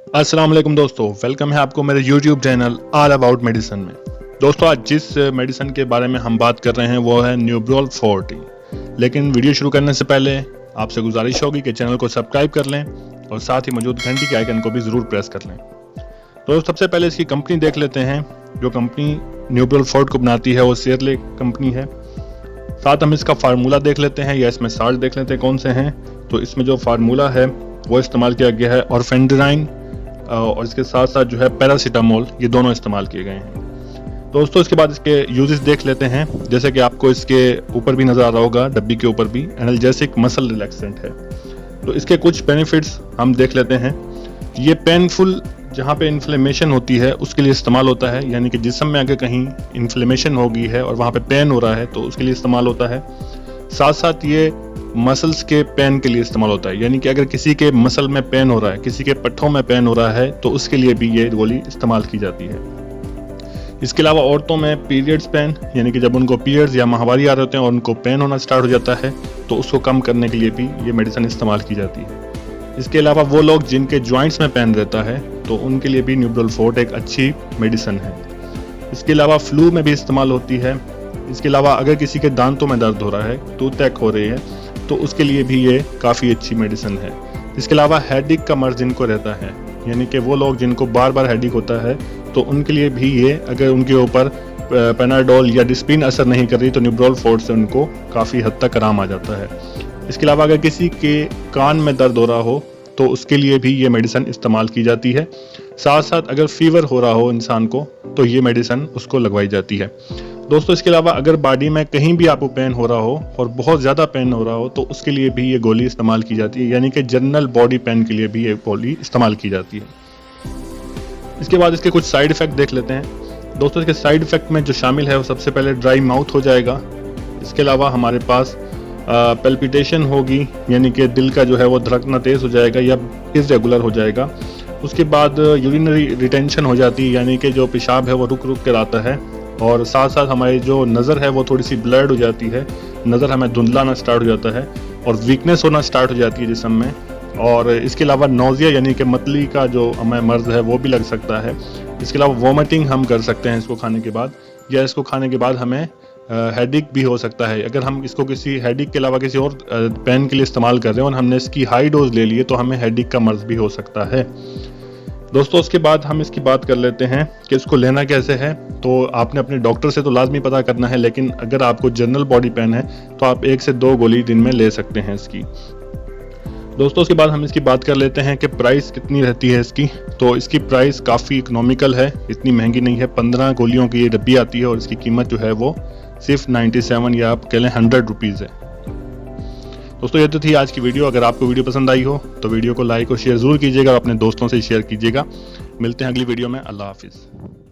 अस्सलाम वालेकुम दोस्तों, वेलकम है आपको मेरे YouTube channel all about medicine में। दोस्तों, आज जिस मेडिसिन के बारे में हम बात कर रहे हैं वो है न्यूब्रोल 40। लेकिन वीडियो शुरू करने से पहले आपसे गुजारिश होगी कि चैनल को सब्सक्राइब कर लें और साथ ही मौजूद घंटी के आइकन को भी ज़रूर प्रेस कर लें। तो सबसे पहले इसकी कंपनी देख लेते हैं। जो कंपनी न्यूब्रोल 40 को बनाती है वो शेरले कंपनी है। साथ हम इसका फार्मूला देख लेते हैं या इसमें साल्ट देख लेते हैं कौन से हैं। तो इसमें जो फार्मूला है वो इस्तेमाल किया गया है ऑर्फेंड्राइन और इसके साथ साथ जो है पैरासीटामोल, ये दोनों इस्तेमाल किए गए हैं। दोस्तों, इसके बाद इसके यूजेस देख लेते हैं। जैसे कि आपको इसके ऊपर भी नज़र आ रहा होगा, डब्बी के ऊपर भी एनाल्जेसिक मसल रिलैक्सेंट है। तो इसके कुछ बेनिफिट्स हम देख लेते हैं। ये पेनफुल जहाँ पे इन्फ्लेमेशन होती है उसके लिए इस्तेमाल होता है, यानी कि जिस्म में अगर कहीं इन्फ्लेमेशन हो गई है और वहाँ पे पेन हो रहा है तो उसके लिए इस्तेमाल होता है। साथ साथ ये मसल्स के पेन के लिए इस्तेमाल होता है, यानी कि अगर किसी के मसल में पेन हो रहा है, किसी के पट्ठों में पेन हो रहा है तो उसके लिए भी ये गोली इस्तेमाल की जाती है। इसके अलावा औरतों में पीरियड्स पेन, यानी कि जब उनको पीरियड्स या माहवारी आ रहे होते हैं और उनको पेन होना स्टार्ट हो जाता है तो उसको कम करने के लिए भी ये मेडिसिन इस्तेमाल की जाती है। इसके अलावा वो लोग जिनके जॉइंट्स में पेन रहता है तो उनके लिए भी न्यूब्रोल 40 एक अच्छी मेडिसिन है। इसके अलावा फ्लू में भी इस्तेमाल होती है। इसके अलावा अगर किसी के दांतों में दर्द हो रहा है, टूथएक हो रही है, तो उसके लिए भी ये काफ़ी अच्छी मेडिसिन है। इसके अलावा हेडेक का मर्ज जिनको रहता है, यानी कि वो लोग जिनको बार बार हेडेक होता है तो उनके लिए भी ये, अगर उनके ऊपर पेनाडोल या डिस्पिन असर नहीं कर रही तो न्यूब्रोल 40 से उनको काफ़ी हद तक आराम आ जाता है। इसके अलावा अगर किसी के कान में दर्द हो रहा हो तो उसके लिए भी ये मेडिसिन इस्तेमाल की जाती है। साथ साथ अगर फीवर हो रहा हो इंसान को तो ये मेडिसिन उसको लगवाई जाती है। दोस्तों, इसके अलावा अगर बॉडी में कहीं भी आपको पेन हो रहा हो और बहुत ज़्यादा पेन हो रहा हो तो उसके लिए भी ये गोली इस्तेमाल की जाती है, यानी कि जनरल बॉडी पेन के लिए भी ये गोली इस्तेमाल की जाती है। इसके बाद इसके कुछ साइड इफ़ेक्ट देख लेते हैं। दोस्तों, इसके साइड इफ़ेक्ट में जो शामिल है वो सबसे पहले ड्राई माउथ हो जाएगा। इसके अलावा हमारे पास पेल्पिटेशन होगी, यानी कि दिल का जो है वो धड़कना तेज़ हो जाएगा या इर्रेगुलर हो जाएगा। उसके बाद यूरिनरी रिटेंशन हो जाती है, यानी कि जो पेशाब है वो रुक रुक कर आता है। और साथ साथ हमारी जो नज़र है वो थोड़ी सी ब्लर्ड हो जाती है, नज़र हमें धुंधला आना स्टार्ट हो जाता है और वीकनेस होना स्टार्ट हो जाती है जिस्म में। और इसके अलावा नोज़िया, यानी कि मतली का जो हमें मर्ज है वो भी लग सकता है। इसके अलावा वॉमिटिंग हम कर सकते हैं इसको खाने के बाद, या इसको खाने के बाद हमें हेडेक भी हो सकता है। अगर हम इसको किसी हेडेक के अलावा किसी और पेन के लिए इस्तेमाल कर रहे हैं और हमने इसकी हाई डोज ले ली है तो हमें हेडेक का मर्ज भी हो सकता है। दोस्तों, उसके बाद हम इसकी बात कर लेते हैं कि इसको लेना कैसे है। तो आपने अपने डॉक्टर से तो लाजमी पता करना है, लेकिन अगर आपको जनरल बॉडी पेन है तो आप 1 से 2 गोली दिन में ले सकते हैं इसकी। दोस्तों, उसके बाद हम इसकी बात कर लेते हैं कि प्राइस कितनी रहती है इसकी। तो इसकी प्राइस काफ़ी इकोनॉमिकल है, इतनी महंगी नहीं है। 15 गोलियों की ये डब्बी आती है और इसकी कीमत जो है वो सिर्फ 97 या आप कह लें 100 रुपीज़ है। दोस्तों, ये तो थी आज की वीडियो। अगर आपको वीडियो पसंद आई हो तो वीडियो को लाइक और शेयर ज़रूर कीजिएगा और अपने दोस्तों से शेयर कीजिएगा। मिलते हैं अगली वीडियो में। अल्लाह हाफिज़।